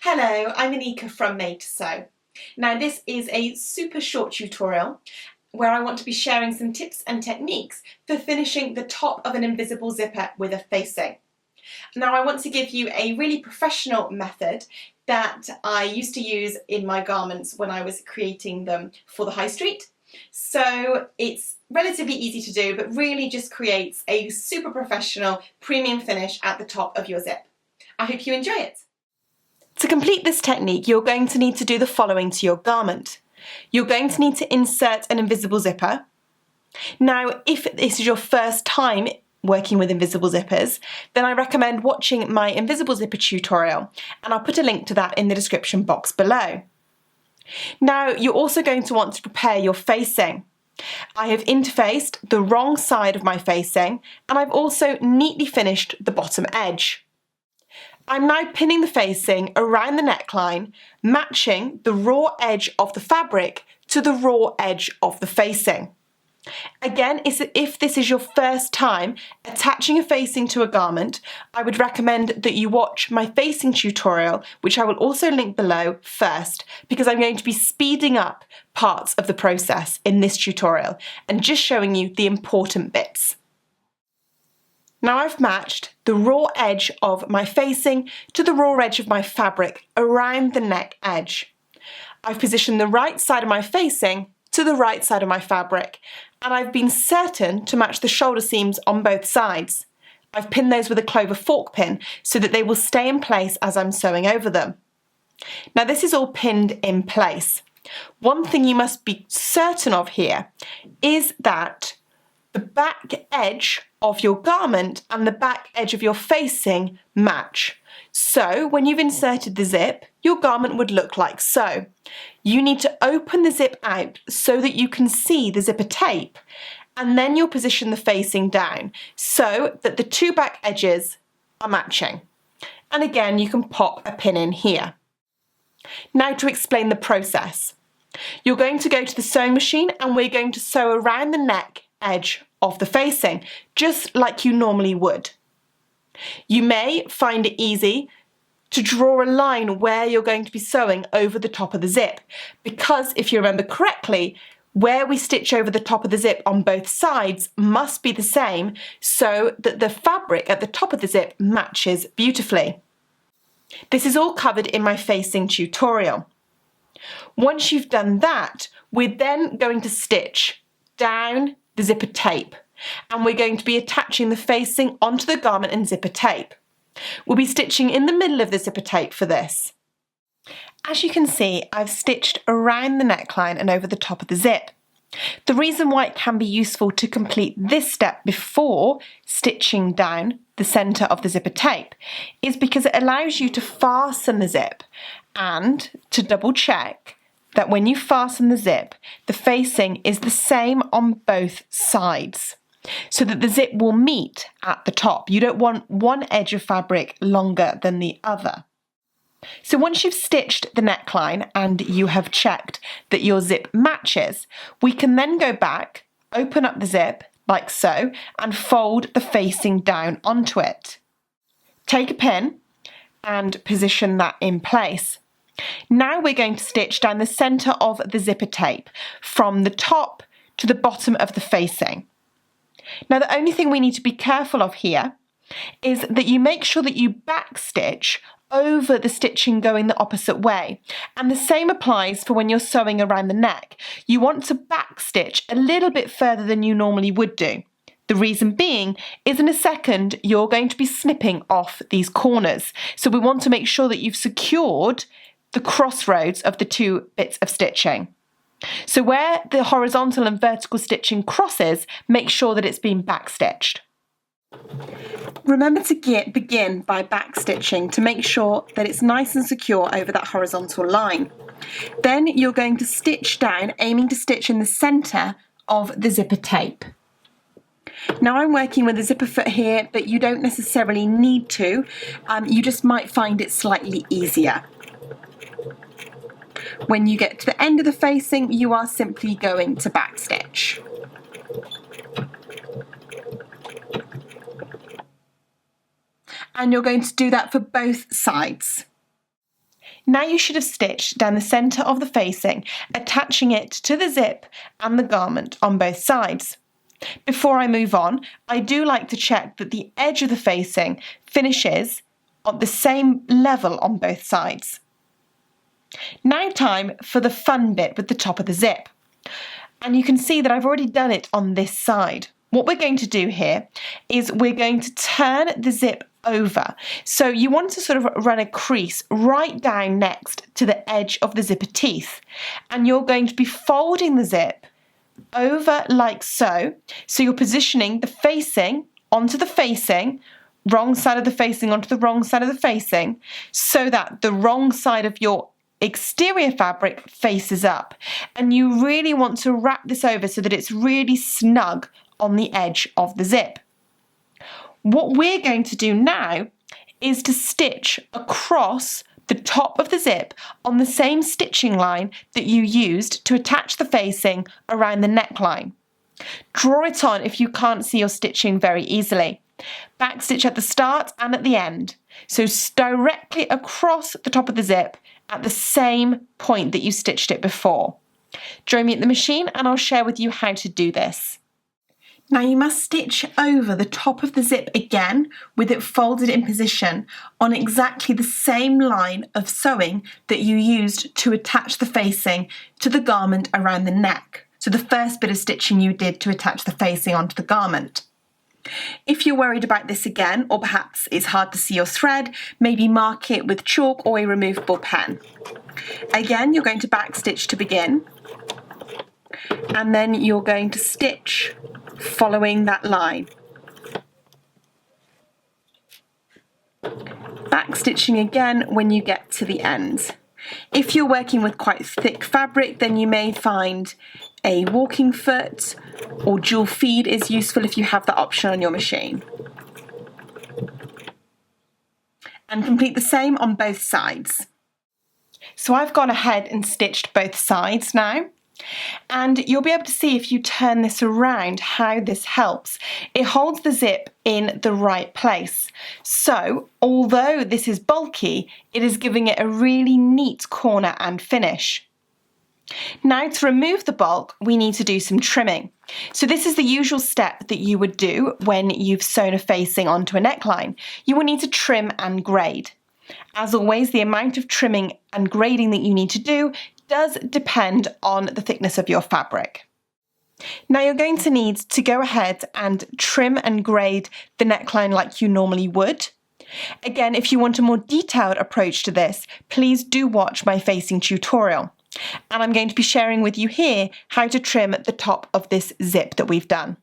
Hello, I'm Anika from Made to Sew. Now this is a super short tutorial where I want to be sharing some tips and techniques for finishing the top of an invisible zipper with a facing. Now I want to give you a really professional method that I used to use in my garments when I was creating them for the high street. So it's relatively easy to do, but really just creates a super professional premium finish at the top of your zip. I hope you enjoy it. To complete this technique, you're going to need to do the following to your garment. You're going to need to insert an invisible zipper. Now, if this is your first time working with invisible zippers, then I recommend watching my invisible zipper tutorial, and I'll put a link to that in the description box below. Now, you're also going to want to prepare your facing. I have interfaced the wrong side of my facing, and I've also neatly finished the bottom edge. I'm now pinning the facing around the neckline, matching the raw edge of the fabric to the raw edge of the facing. Again, if this is your first time attaching a facing to a garment, I would recommend that you watch my facing tutorial, which I will also link below first, because I'm going to be speeding up parts of the process in this tutorial and just showing you the important bits. Now I've matched the raw edge of my facing to the raw edge of my fabric around the neck edge. I've positioned the right side of my facing to the right side of my fabric, and I've been certain to match the shoulder seams on both sides. I've pinned those with a clover fork pin so that they will stay in place as I'm sewing over them. Now this is all pinned in place. One thing you must be certain of here is that the back edge of your garment and the back edge of your facing match. So when you've inserted the zip, your garment would look like so. You need to open the zip out so that you can see the zipper tape, and then you'll position the facing down so that the two back edges are matching. And again, you can pop a pin in here. Now to explain the process. You're going to go to the sewing machine and we're going to sew around the neck edge of the facing, just like you normally would. You may find it easy to draw a line where you're going to be sewing over the top of the zip, because if you remember correctly, where we stitch over the top of the zip on both sides must be the same so that the fabric at the top of the zip matches beautifully. This is all covered in my facing tutorial. Once you've done that, we're then going to stitch down the zipper tape, and we're going to be attaching the facing onto the garment and zipper tape. We'll be stitching in the middle of the zipper tape for this. As you can see, I've stitched around the neckline and over the top of the zip. The reason why it can be useful to complete this step before stitching down the centre of the zipper tape is because it allows you to fasten the zip and to double check that when you fasten the zip, the facing is the same on both sides, so that the zip will meet at the top. You don't want one edge of fabric longer than the other. So once you've stitched the neckline and you have checked that your zip matches, we can then go back, open up the zip like so, and fold the facing down onto it. Take a pin and position that in place. Now we're going to stitch down the centre of the zipper tape from the top to the bottom of the facing. Now the only thing we need to be careful of here is that you make sure that you backstitch over the stitching going the opposite way, and the same applies for when you're sewing around the neck. You want to backstitch a little bit further than you normally would do. The reason being is in a second you're going to be snipping off these corners, so we want to make sure that you've secured the crossroads of the two bits of stitching. So where the horizontal and vertical stitching crosses, make sure that it's been backstitched. Remember to begin by backstitching to make sure that it's nice and secure over that horizontal line. Then you're going to stitch down, aiming to stitch in the centre of the zipper tape. Now I'm working with a zipper foot here, but you don't necessarily need to. You just might find it slightly easier. When you get to the end of the facing, you are simply going to backstitch. And you're going to do that for both sides. Now you should have stitched down the centre of the facing, attaching it to the zip and the garment on both sides. Before I move on, I do like to check that the edge of the facing finishes at the same level on both sides. Now time for the fun bit with the top of the zip. And you can see that I've already done it on this side. What we're going to do here is we're going to turn the zip over. So you want to sort of run a crease right down next to the edge of the zipper teeth. And you're going to be folding the zip over like so. So you're positioning the facing onto the facing, wrong side of the facing onto the wrong side of the facing, so that the wrong side of your exterior fabric faces up. And you really want to wrap this over so that it's really snug on the edge of the zip. What we're going to do now is to stitch across the top of the zip on the same stitching line that you used to attach the facing around the neckline. Draw it on if you can't see your stitching very easily. Backstitch at the start and at the end. So directly across the top of the zip at the same point that you stitched it before. Join me at the machine and I'll share with you how to do this. Now you must stitch over the top of the zip again with it folded in position on exactly the same line of sewing that you used to attach the facing to the garment around the neck. So the first bit of stitching you did to attach the facing onto the garment. If you're worried about this again, or perhaps it's hard to see your thread, maybe mark it with chalk or a removable pen. Again, you're going to backstitch to begin, and then you're going to stitch following that line. Backstitching again when you get to the ends. If you're working with quite thick fabric, then you may find a walking foot or dual feed is useful if you have that option on your machine. And complete the same on both sides. So I've gone ahead and stitched both sides now. And you'll be able to see if you turn this around how this helps. It holds the zip in the right place. So although this is bulky, it is giving it a really neat corner and finish. Now to remove the bulk, we need to do some trimming. So this is the usual step that you would do when you've sewn a facing onto a neckline. You will need to trim and grade. As always, the amount of trimming and grading that you need to do does depend on the thickness of your fabric. Now you're going to need to go ahead and trim and grade the neckline like you normally would. Again, if you want a more detailed approach to this, please do watch my facing tutorial. And I'm going to be sharing with you here how to trim the top of this zip that we've done.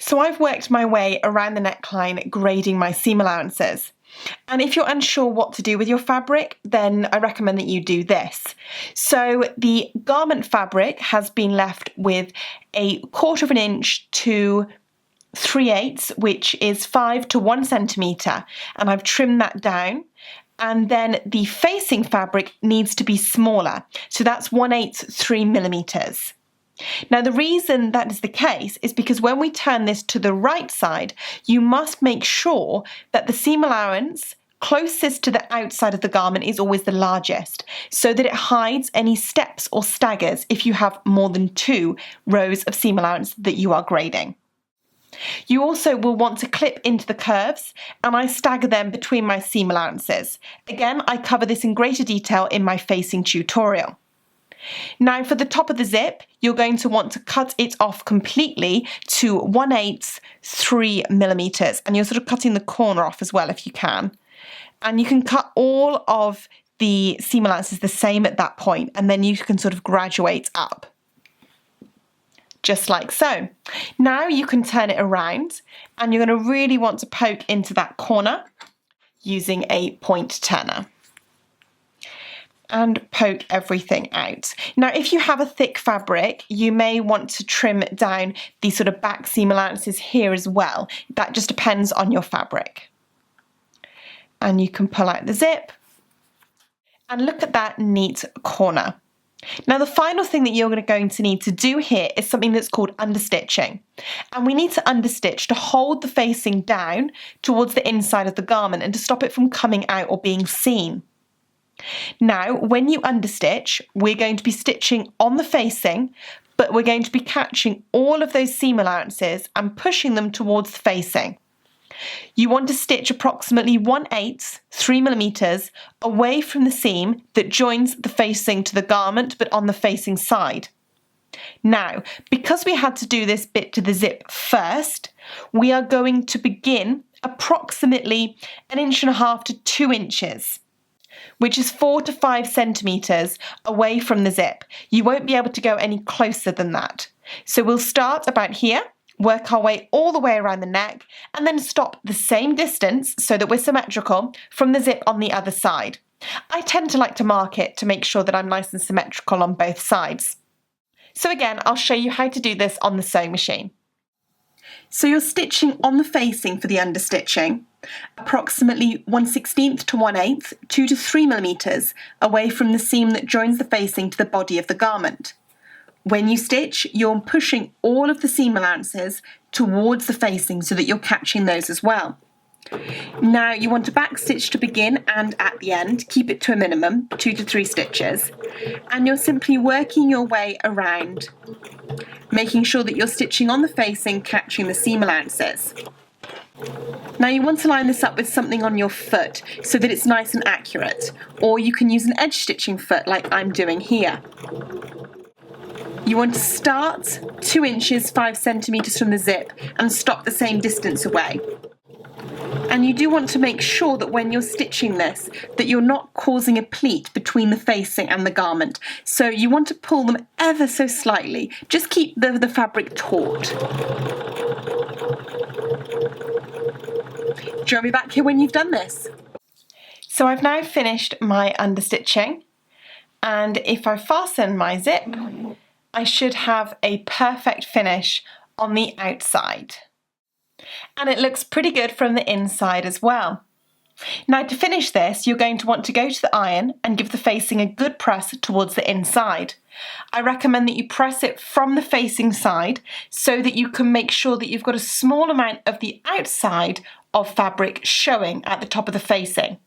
So I've worked my way around the neckline grading my seam allowances. And if you're unsure what to do with your fabric, then I recommend that you do this. So the garment fabric has been left with 1/4 inch to 3/8, which is 5 to 1 centimetre, and I've trimmed that down. And then the facing fabric needs to be smaller, so that's 1/8, 3 millimetres. Now the reason that is the case is because when we turn this to the right side, you must make sure that the seam allowance closest to the outside of the garment is always the largest, so that it hides any steps or staggers if you have more than 2 rows of seam allowance that you are grading. You also will want to clip into the curves, and I stagger them between my seam allowances. Again, I cover this in greater detail in my facing tutorial. Now for the top of the zip, you're going to want to cut it off completely to 1/8, 3 millimetres, and you're sort of cutting the corner off as well if you can. And you can cut all of the seam allowances the same at that point, and then you can sort of graduate up. Just like so. Now you can turn it around, and you're going to really want to poke into that corner using a point turner. And poke everything out. Now if you have a thick fabric, you may want to trim down the sort of back seam allowances here as well. That just depends on your fabric. And you can pull out the zip and look at that neat corner. Now the final thing that you're going to need to do here is something that's called understitching. And we need to understitch to hold the facing down towards the inside of the garment and to stop it from coming out or being seen. Now, when you understitch, we're going to be stitching on the facing, but we're going to be catching all of those seam allowances and pushing them towards the facing. You want to stitch approximately 1/8, 3mm, away from the seam that joins the facing to the garment, but on the facing side. Now, because we had to do this bit to the zip first, we are going to begin approximately 1.5 to 2 inches, which is 4 to 5 centimetres away from the zip. You won't be able to go any closer than that. So we'll start about here, work our way all the way around the neck, and then stop the same distance so that we're symmetrical from the zip on the other side. I tend to like to mark it to make sure that I'm nice and symmetrical on both sides. So again, I'll show you how to do this on the sewing machine. So you're stitching on the facing for the understitching, approximately 1/16 to 1/8, 2 to 3mm away from the seam that joins the facing to the body of the garment. When you stitch, you're pushing all of the seam allowances towards the facing so that you're catching those as well. Now you want to backstitch to begin and at the end, keep it to a minimum, 2 to 3 stitches, and you're simply working your way around, making sure that you're stitching on the facing, catching the seam allowances. Now you want to line this up with something on your foot so that it's nice and accurate, or you can use an edge stitching foot like I'm doing here. You want to start 2 inches, 5 centimetres from the zip and stop the same distance away. And you do want to make sure that when you're stitching this, that you're not causing a pleat between the facing and the garment. So you want to pull them ever so slightly. Just keep the fabric taut. Join me back here when you've done this. So I've now finished my understitching, and if I fasten my zip, I should have a perfect finish on the outside. And it looks pretty good from the inside as well. Now to finish this, you're going to want to go to the iron and give the facing a good press towards the inside. I recommend that you press it from the facing side so that you can make sure that you've got a small amount of the outside of fabric showing at the top of the facing.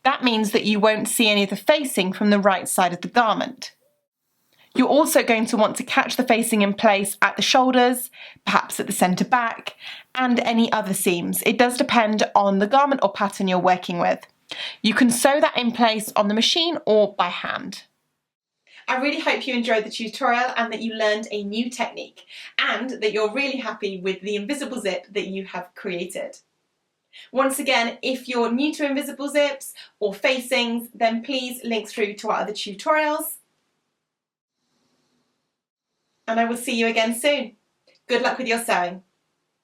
That means that you won't see any of the facing from the right side of the garment. You're also going to want to catch the facing in place at the shoulders, perhaps at the centre back, and any other seams. It does depend on the garment or pattern you're working with. You can sew that in place on the machine or by hand. I really hope you enjoyed the tutorial and that you learned a new technique, and that you're really happy with the invisible zip that you have created. Once again, if you're new to invisible zips or facings, then please link through to our other tutorials. And I will see you again soon. Good luck with your sewing.